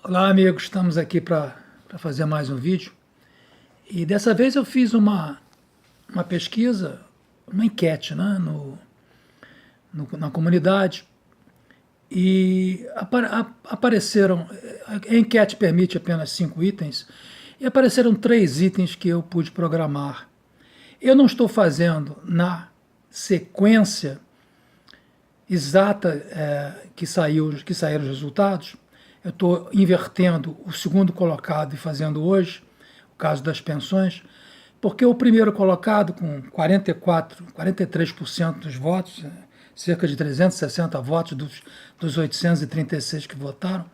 Olá, amigos, estamos aqui para fazer mais um vídeo. E dessa vez eu fiz uma pesquisa, uma enquete, né, na comunidade. E apareceram, a enquete permite apenas 5 itens, e apareceram 3 itens que eu pude programar. Eu não estou fazendo na sequência exata que saíram os resultados. Eu estou invertendo o segundo colocado e fazendo hoje, o caso das pensões, porque o primeiro colocado, com 43% dos votos, cerca de 360 votos dos 836 que votaram,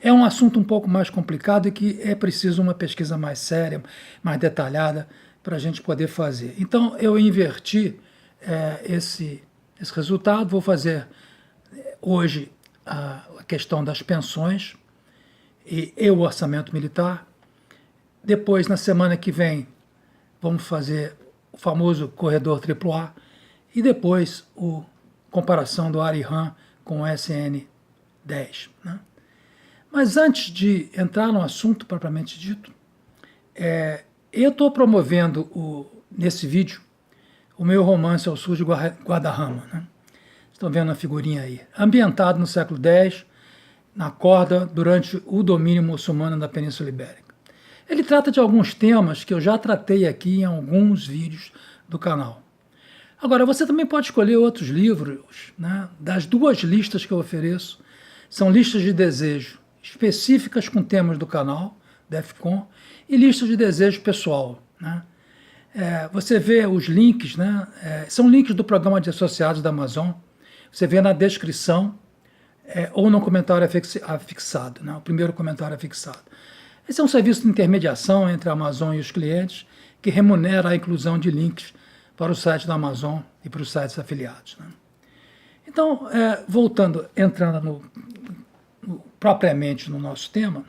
é um assunto um pouco mais complicado e que é preciso uma pesquisa mais séria, mais detalhada, para a gente poder fazer. Então, eu inverti esse resultado. Vou fazer hoje a questão das pensões e o orçamento militar. Depois, na semana que vem, vamos fazer o famoso corredor AAA e depois a comparação do Arihan com o SN10. Né? Mas antes de entrar no assunto propriamente dito, eu estou promovendo nesse vídeo o meu romance Ao Sul de Guadarrama. Né? Estão vendo a figurinha aí. Ambientado no século X, na corda, durante o domínio muçulmano da Península Ibérica. Ele trata de alguns temas que eu já tratei aqui em alguns vídeos do canal. Agora, você também pode escolher outros livros, né? Das 2 listas que eu ofereço. São listas de desejo específicas com temas do canal, DEFCON, e listas de desejo pessoal. Né? Você vê os links, né? São links do programa de associados da Amazon. Você vê na descrição ou no comentário afixado, né? O primeiro comentário afixado. Esse é um serviço de intermediação entre a Amazon e os clientes que remunera a inclusão de links para o site da Amazon e para os sites afiliados. Né? Então, entrando propriamente no nosso tema,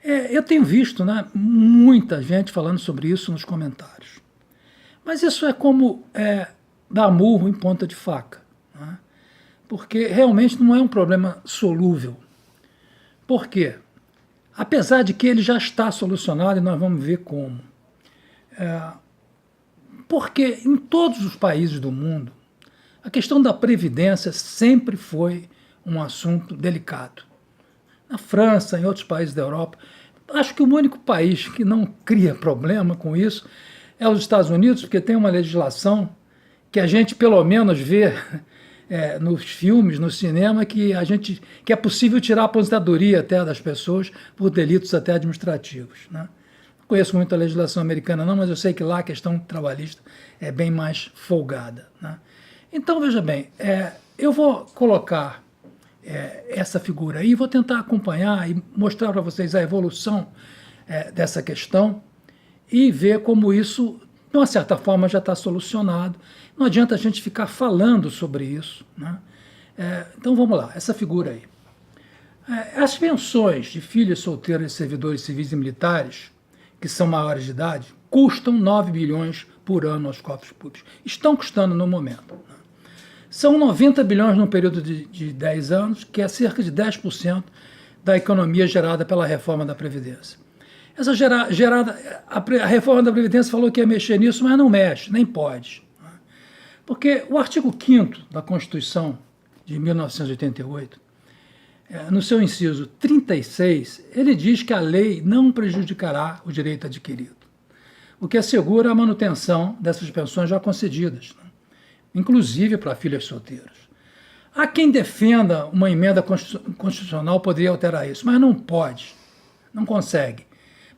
eu tenho visto, né, muita gente falando sobre isso nos comentários. Mas isso é como dar murro em ponta de faca. Né? Porque realmente não é um problema solúvel. Por quê? Apesar de que ele já está solucionado e nós vamos ver como. Porque em todos os países do mundo, a questão da previdência sempre foi um assunto delicado. Na França, em outros países da Europa, acho que o único país que não cria problema com isso é os Estados Unidos, porque tem uma legislação que a gente pelo menos vê nos filmes, no cinema, que é possível tirar a aposentadoria até das pessoas por delitos até administrativos. Né? Não conheço muito a legislação americana não, mas eu sei que lá a questão trabalhista é bem mais folgada. Né? Então, veja bem, eu vou colocar essa figura aí, vou tentar acompanhar e mostrar para vocês a evolução dessa questão e ver como isso, de uma certa forma, já está solucionado. Não adianta a gente ficar falando sobre isso. Né? Então vamos lá, essa figura aí. As pensões de filhas solteiras de servidores civis e militares, que são maiores de idade, custam 9 bilhões por ano aos cofres públicos. Estão custando no momento. Né? São 90 bilhões num período de 10 anos, que é cerca de 10% da economia gerada pela reforma da Previdência. A reforma da Previdência falou que ia mexer nisso, mas não mexe, nem pode. Porque o artigo 5º da Constituição de 1988, no seu inciso 36, ele diz que a lei não prejudicará o direito adquirido, o que assegura a manutenção dessas pensões já concedidas, né? Inclusive para filhas solteiras. Há quem defenda uma emenda constitucional poderia alterar isso, mas não pode, não consegue,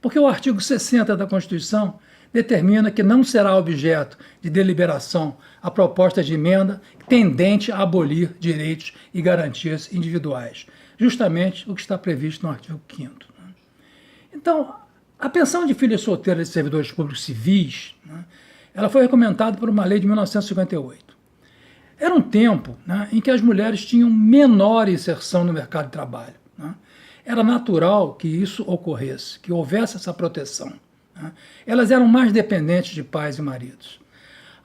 porque o artigo 60 da Constituição determina que não será objeto de deliberação a proposta de emenda tendente a abolir direitos e garantias individuais, justamente o que está previsto no artigo 5º. Então, a pensão de filhas solteiras de servidores públicos civis, né, ela foi recomendada por uma lei de 1958. Era um tempo, né, em que as mulheres tinham menor inserção no mercado de trabalho. Né? Era natural que isso ocorresse, que houvesse essa proteção. Né? Elas eram mais dependentes de pais e maridos.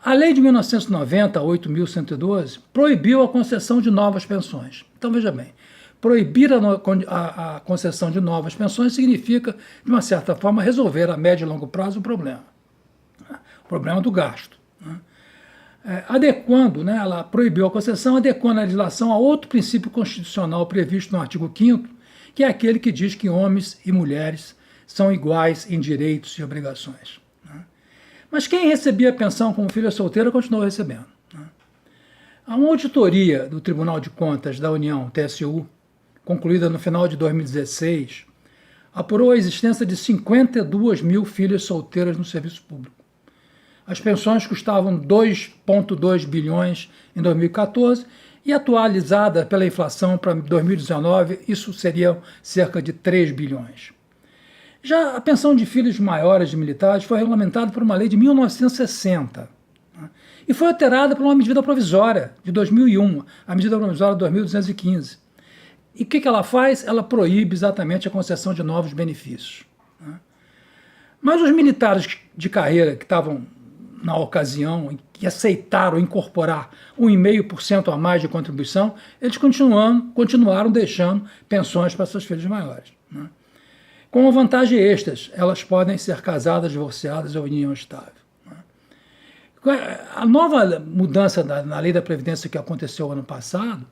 A lei de 1990, 8.112, proibiu a concessão de novas pensões. Então, veja bem, proibir a concessão de novas pensões significa, de uma certa forma, resolver a médio e longo prazo o problema do gasto. Adequando, ela proibiu a concessão, adequando a legislação a outro princípio constitucional previsto no artigo 5º, que é aquele que diz que homens e mulheres são iguais em direitos e obrigações. Mas quem recebia pensão como filha solteira continuou recebendo. Há uma auditoria do Tribunal de Contas da União, TSU, concluída no final de 2016, apurou a existência de 52 mil filhas solteiras no serviço público. As pensões custavam 2,2 bilhões em 2014 e, atualizada pela inflação para 2019, isso seria cerca de 3 bilhões. Já a pensão de filhos maiores de militares foi regulamentada por uma lei de 1960 e foi alterada por uma medida provisória de 2001, a medida provisória 2215. E o que ela faz? Ela proíbe exatamente a concessão de novos benefícios. Mas os militares de carreira que estavam na ocasião, que aceitaram incorporar 1,5% a mais de contribuição, eles continuaram deixando pensões para seus filhos maiores. Com uma vantagem extra, elas podem ser casadas, divorciadas ou em união estável. A nova mudança na lei da Previdência que aconteceu ano passado,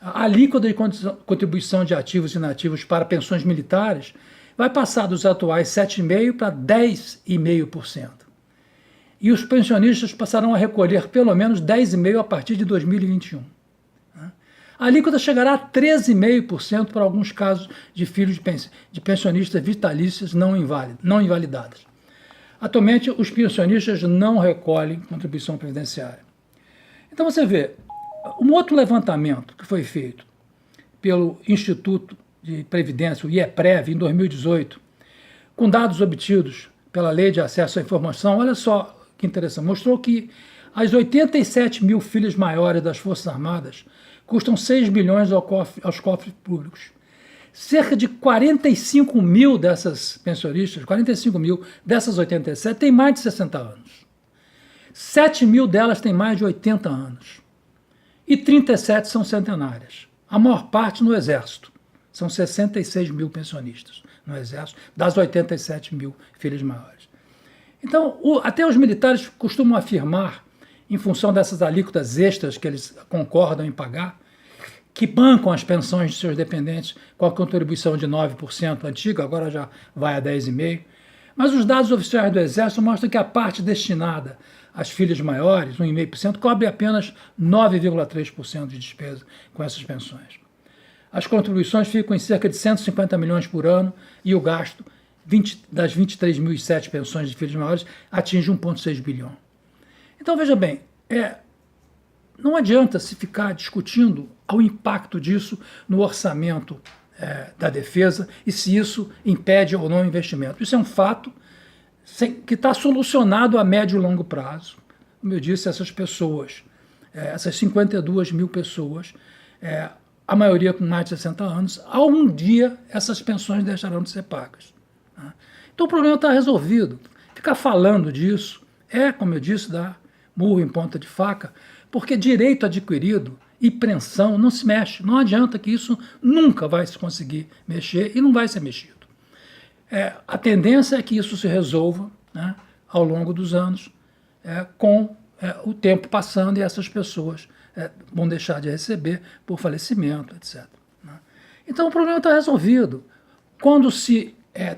a alíquota de contribuição de ativos e inativos para pensões militares vai passar dos atuais 7,5% para 10,5%. E os pensionistas passarão a recolher pelo menos 10,5% a partir de 2021. A alíquota chegará a 13,5% para alguns casos de filhos de pensionistas vitalícios não invalidadas. Atualmente, os pensionistas não recolhem contribuição previdenciária. Então você vê, um outro levantamento que foi feito pelo Instituto de Previdência, o IEPREV, em 2018, com dados obtidos pela Lei de Acesso à Informação, olha só que interessante, mostrou que as 87 mil filhas maiores das Forças Armadas custam 6 bilhões aos cofres públicos. Cerca de 45 mil dessas pensionistas, 45 mil dessas 87, têm mais de 60 anos. 7 mil delas têm mais de 80 anos. E 37 são centenárias. A maior parte no Exército. São 66 mil pensionistas no Exército, das 87 mil filhas maiores. Então, até os militares costumam afirmar, em função dessas alíquotas extras que eles concordam em pagar, que bancam as pensões de seus dependentes com a contribuição de 9% antiga, agora já vai a 10,5%. Mas os dados oficiais do Exército mostram que a parte destinada às filhas maiores, 1,5%, cobre apenas 9,3% de despesa com essas pensões. As contribuições ficam em cerca de 150 milhões por ano e o gasto das 23.007 pensões de filhos maiores atinge 1,6 bilhão. Então, veja bem, não adianta se ficar discutindo o impacto disso no orçamento da defesa e se isso impede ou não o investimento. Isso é um fato que está solucionado a médio e longo prazo. Como eu disse, essas pessoas, essas 52 mil pessoas, a maioria com mais de 60 anos, algum dia essas pensões deixarão de ser pagas. Então o problema está resolvido. Ficar falando disso como eu disse, dar murro em ponta de faca, porque direito adquirido e pensão não se mexe. Não adianta que isso nunca vai se conseguir mexer e não vai ser mexido. A tendência é que isso se resolva, ao longo dos anos, com o tempo passando e essas pessoas vão deixar de receber por falecimento, etc. Então o problema está resolvido. Quando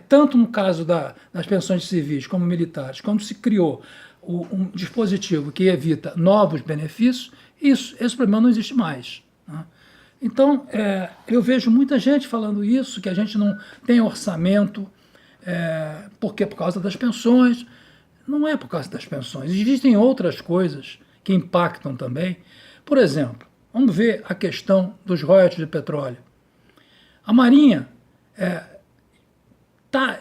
tanto no caso das pensões civis como militares, quando se criou um dispositivo que evita novos benefícios, esse problema não existe mais. Então, eu vejo muita gente falando isso, que a gente não tem orçamento, porque por causa das pensões. Não é por causa das pensões. Existem outras coisas que impactam também. Por exemplo, vamos ver a questão dos royalties de petróleo. A Marinha está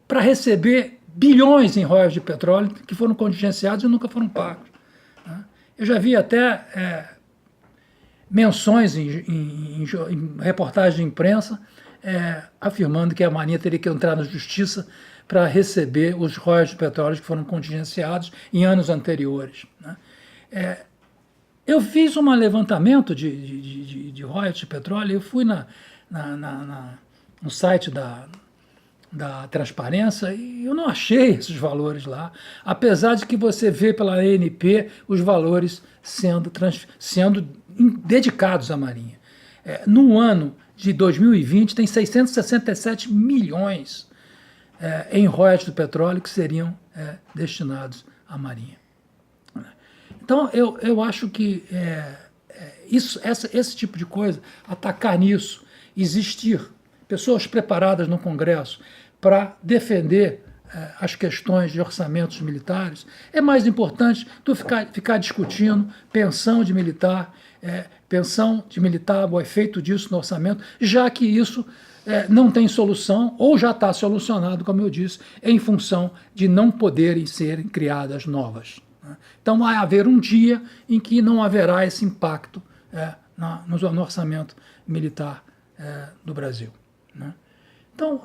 para receber bilhões em royalties de petróleo que foram contingenciados e nunca foram pagos. Eu já vi até menções em reportagens de imprensa afirmando que a Marinha teria que entrar na justiça para receber os royalties de petróleo que foram contingenciados em anos anteriores. Eu fiz um levantamento de royalties de petróleo, eu fui no site da transparência e eu não achei esses valores lá, apesar de que você vê pela ANP os valores sendo dedicados à Marinha. No ano de 2020 tem 667 milhões em royalties do petróleo que seriam destinados à Marinha. Então, eu acho que esse tipo de coisa, atacar nisso, existir pessoas preparadas no Congresso para defender as questões de orçamentos militares, é mais importante do que ficar discutindo pensão de militar, o efeito disso no orçamento, já que isso não tem solução, ou já está solucionado, como eu disse, em função de não poderem ser criadas novas. Então vai haver um dia em que não haverá esse impacto no orçamento militar do Brasil. Né? Então,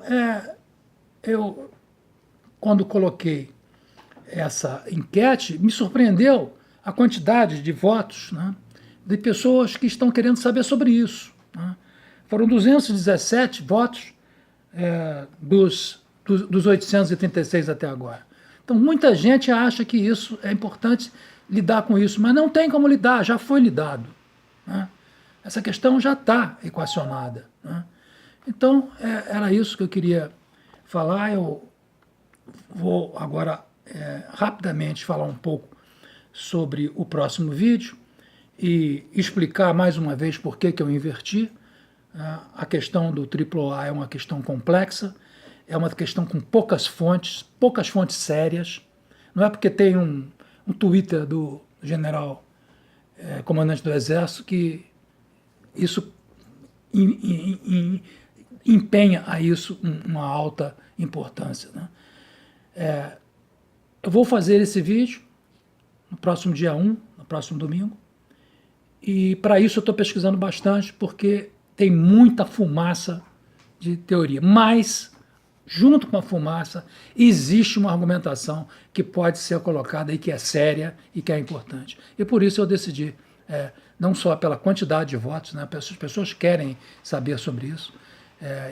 eu, quando coloquei essa enquete, me surpreendeu a quantidade de votos, né, de pessoas que estão querendo saber sobre isso. Né? Foram 217 votos dos 836 até agora. Então, muita gente acha que isso é importante lidar com isso, mas não tem como lidar, já foi lidado. Né? Essa questão já está equacionada. Né? Então, era isso que eu queria falar. Eu vou agora rapidamente falar um pouco sobre o próximo vídeo e explicar mais uma vez por que eu inverti. A questão do AAA é uma questão complexa, é uma questão com poucas fontes sérias. Não é porque tem um Twitter do general comandante do Exército que isso empenha a isso uma alta importância. Né? Eu vou fazer esse vídeo no próximo dia 1, no próximo domingo, e para isso eu estou pesquisando bastante, porque tem muita fumaça de teoria, mas junto com a fumaça existe uma argumentação que pode ser colocada e que é séria e que é importante. E por isso eu decidi, não só pela quantidade de votos, né, as pessoas querem saber sobre isso.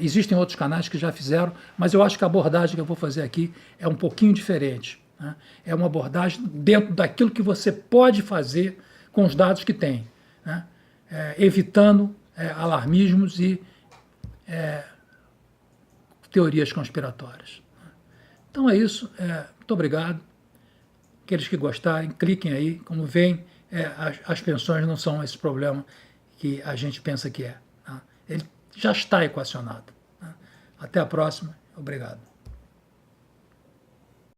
Existem outros canais que já fizeram, mas eu acho que a abordagem que eu vou fazer aqui é um pouquinho diferente. Né? É uma abordagem dentro daquilo que você pode fazer com os dados que tem, né? Evitando alarmismos e teorias conspiratórias. Então é isso, muito obrigado. Aqueles que gostarem, cliquem aí. Como veem, as pensões não são esse problema que a gente pensa que é. Tá? Ele já está equacionado. Tá? Até a próxima, obrigado.